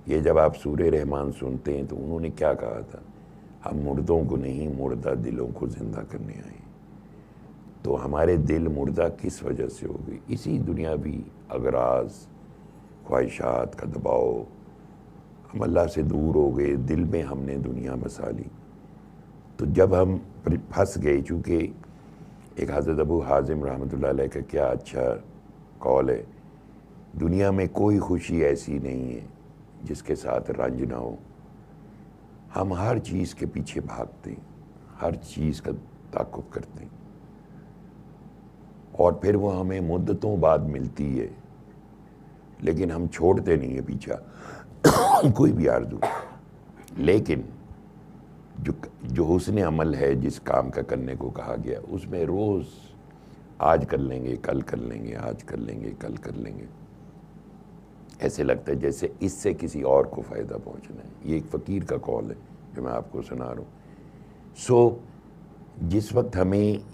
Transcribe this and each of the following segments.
یہ جب آپ سورہ رحمان سنتے ہیں تو انہوں نے کیا کہا تھا؟ ہم مردوں کو نہیں مردہ دلوں کو زندہ کرنے آئے. تو ہمارے دل مردہ کس وجہ سے ہو گئی؟ اسی دنیاوی اغراض، خواہشات کا دباؤ. ہم اللہ سے دور ہو گئے، دل میں ہم نے دنیا بسا لی. تو جب ہم پھنس گئے، چونکہ ایک حضرت ابو حازم رحمۃ اللہ علیہ کا کیا اچھا قول ہے، دنیا میں کوئی خوشی ایسی نہیں ہے جس کے ساتھ رنج نہ ہو. ہم ہر چیز کے پیچھے بھاگتے ہیں، ہر چیز کا تعاقب کرتے ہیں، اور پھر وہ ہمیں مدتوں بعد ملتی ہے، لیکن ہم چھوڑتے نہیں ہیں پیچھا کوئی بھی آرزو. لیکن جو حسن عمل ہے، جس کام کا کرنے کو کہا گیا، اس میں روز آج کر لیں گے، کل کر لیں گے، آج کر لیں گے، کل کر لیں گے. ایسے لگتا ہے جیسے اس سے کسی اور کو فائدہ پہنچنا ہے. یہ ایک فقیر کا قول ہے جو میں آپ کو سنا رہا ہوں. جس وقت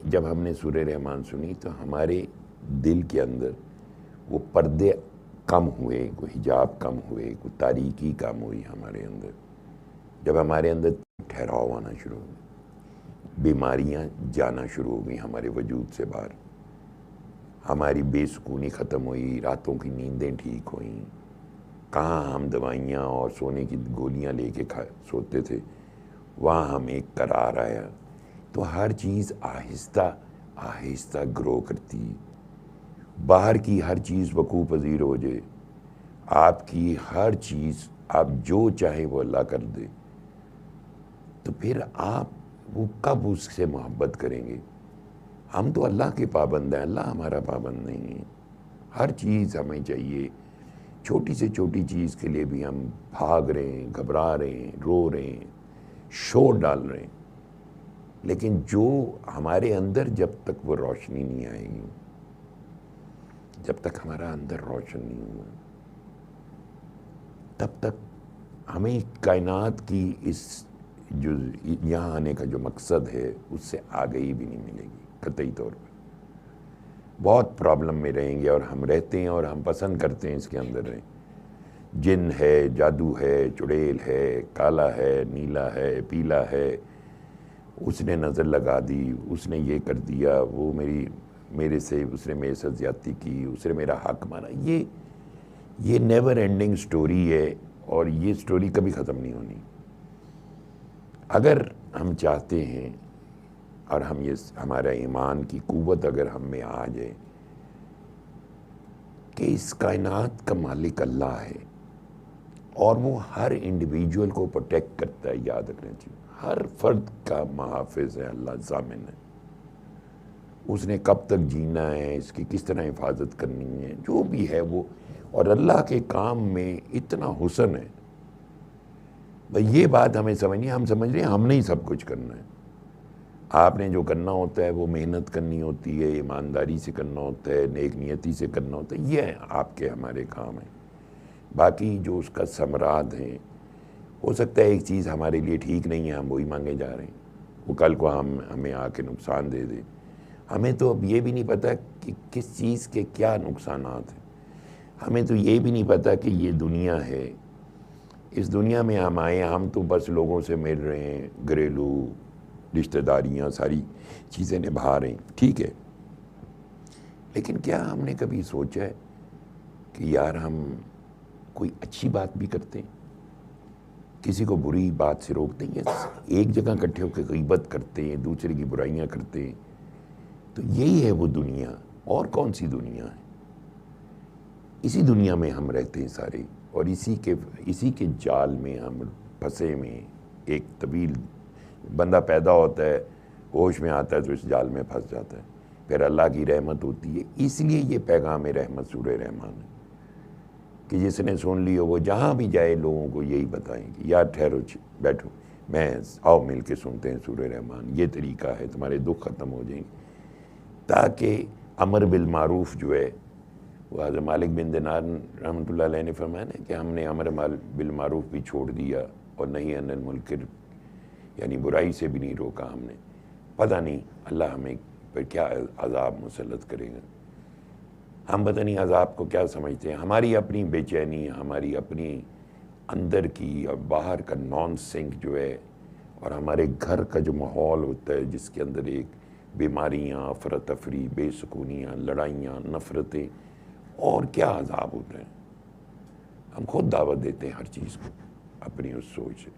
جب ہم نے سورہ رحمان سنی تو ہمارے دل کے اندر وہ پردے کم ہوئے، کوئی حجاب کم ہوئے، کوئی تاریکی کم ہوئی ہمارے اندر. جب ہمارے اندر ٹھہراؤ آنا شروع ہو گئی، بیماریاں جانا شروع ہو گئیں ہمارے وجود سے باہر، ہماری بے سکونی ختم ہوئی، راتوں کی نیندیں ٹھیک ہوئیں. کہاں ہم دوائیاں اور سونے کی گولیاں لے کے سوتے تھے، وہاں ہمیں قرار آیا. تو ہر چیز آہستہ آہستہ گرو کرتی. باہر کی ہر چیز وقوع پذیر ہو جائے، آپ کی ہر چیز آپ جو چاہیں وہ اللہ کر دے، تو پھر آپ وہ کب اس سے محبت کریں گے؟ ہم تو اللہ کے پابند ہیں، اللہ ہمارا پابند نہیں ہے. ہر چیز ہمیں چاہیے، چھوٹی سے چھوٹی چیز کے لیے بھی ہم بھاگ رہے ہیں، گھبرا رہے ہیں، رو رہے ہیں، شور ڈال رہے ہیں. لیکن جو ہمارے اندر جب تک وہ روشنی نہیں آئے گی، جب تک ہمارا اندر روشن نہیں ہوا، تب تک ہمیں کائنات کی اس جو یہاں آنے کا جو مقصد ہے اس سے آگہی بھی نہیں ملے گی. قطعی طور پر بہت پرابلم میں رہیں گے، اور ہم رہتے ہیں اور ہم پسند کرتے ہیں اس کے اندر رہیں. جن ہے، جادو ہے، چڑیل ہے، کالا ہے، نیلا ہے، پیلا ہے، اس نے نظر لگا دی، اس نے یہ کر دیا، وہ اس نے میرے سے زیادتی کی، اس نے میرا حق مانا. یہ نیور اینڈنگ سٹوری ہے، اور یہ سٹوری کبھی ختم نہیں ہونی. اگر ہم چاہتے ہیں، اور ہمارا ایمان کی قوت اگر ہم میں آ جائے کہ اس کائنات کا مالک اللہ ہے، اور وہ ہر انڈیویجول کو پروٹیکٹ کرتا ہے. یاد رکھنا چاہیے، ہر فرد کا محافظ ہے اللہ، ضامن ہے. اس نے کب تک جینا ہے، اس کی کس طرح حفاظت کرنی ہے، جو بھی ہے وہ. اور اللہ کے کام میں اتنا حسن ہے. یہ بات ہمیں سمجھنی ہے. ہم سمجھ رہے ہیں ہم نے ہی سب کچھ کرنا ہے. آپ نے جو کرنا ہوتا ہے وہ محنت کرنی ہوتی ہے، ایمانداری سے کرنا ہوتا ہے، نیک نیتی سے کرنا ہوتا ہے. یہ آپ کے ہمارے کام ہیں. باقی جو اس کا ثمرات ہیں، ہو سکتا ہے ایک چیز ہمارے لیے ٹھیک نہیں ہے، ہم وہی مانگے جا رہے ہیں، وہ کل کو ہمیں آ کے نقصان دے دے. ہمیں تو اب یہ بھی نہیں پتہ کہ کس چیز کے کیا نقصانات ہیں. ہمیں تو یہ بھی نہیں پتہ کہ یہ دنیا ہے، اس دنیا میں ہم آئے، ہم تو بس لوگوں سے مل رہے ہیں، گھریلو رشتہ داریاں ساری چیزیں نبھا رہے ہیں. ٹھیک ہے، لیکن کیا ہم نے کبھی سوچا ہے کہ یار ہم کوئی اچھی بات بھی کرتے ہیں، کسی کو بری بات سے روکتے ہیں، یا ایک جگہ اکٹھے ہو کے غیبت کرتے ہیں، دوسرے کی برائیاں کرتے ہیں؟ تو یہی ہے وہ دنیا، اور کون سی دنیا ہے؟ اسی دنیا میں ہم رہتے ہیں سارے، اور اسی کے جال میں ہم پھنسے میں. ایک طویل بندہ پیدا ہوتا ہے، ہوش میں آتا ہے تو اس جال میں پھنس جاتا ہے، پھر اللہ کی رحمت ہوتی ہے. اس لیے یہ پیغام رحمت سورہ رحمان ہے کہ جس نے سن لی ہو وہ جہاں بھی جائے لوگوں کو یہی بتائیں کہ یار ٹھہرو، بیٹھو، آؤ مل کے سنتے ہیں سورہ رحمان. یہ طریقہ ہے، تمہارے دکھ ختم ہو جائیں گے. تاکہ امر بالمعروف جو ہے، وہ حضرت مالک بن دینار رحمۃ اللہ علیہ نے فرمایا نا کہ ہم نے امر بالمعروف بھی چھوڑ دیا، اور نہی عن المنکر، یعنی برائی سے بھی نہیں روکا ہم نے. پتہ نہیں اللہ ہمیں پر کیا عذاب مسلط کرے گا. ہم پتہ نہیں عذاب کو کیا سمجھتے ہیں. ہماری اپنی بے چینی، ہماری اپنی اندر کی اور باہر کا نان سنک جو ہے، اور ہمارے گھر کا جو ماحول ہوتا ہے جس کے اندر ایک بیماریاں، افراتفری، بے سکونیاں، لڑائیاں، نفرتیں، اور کیا عذاب ہوتے ہیں. ہم خود دعوت دیتے ہیں ہر چیز کو اپنی اس سوچ سے.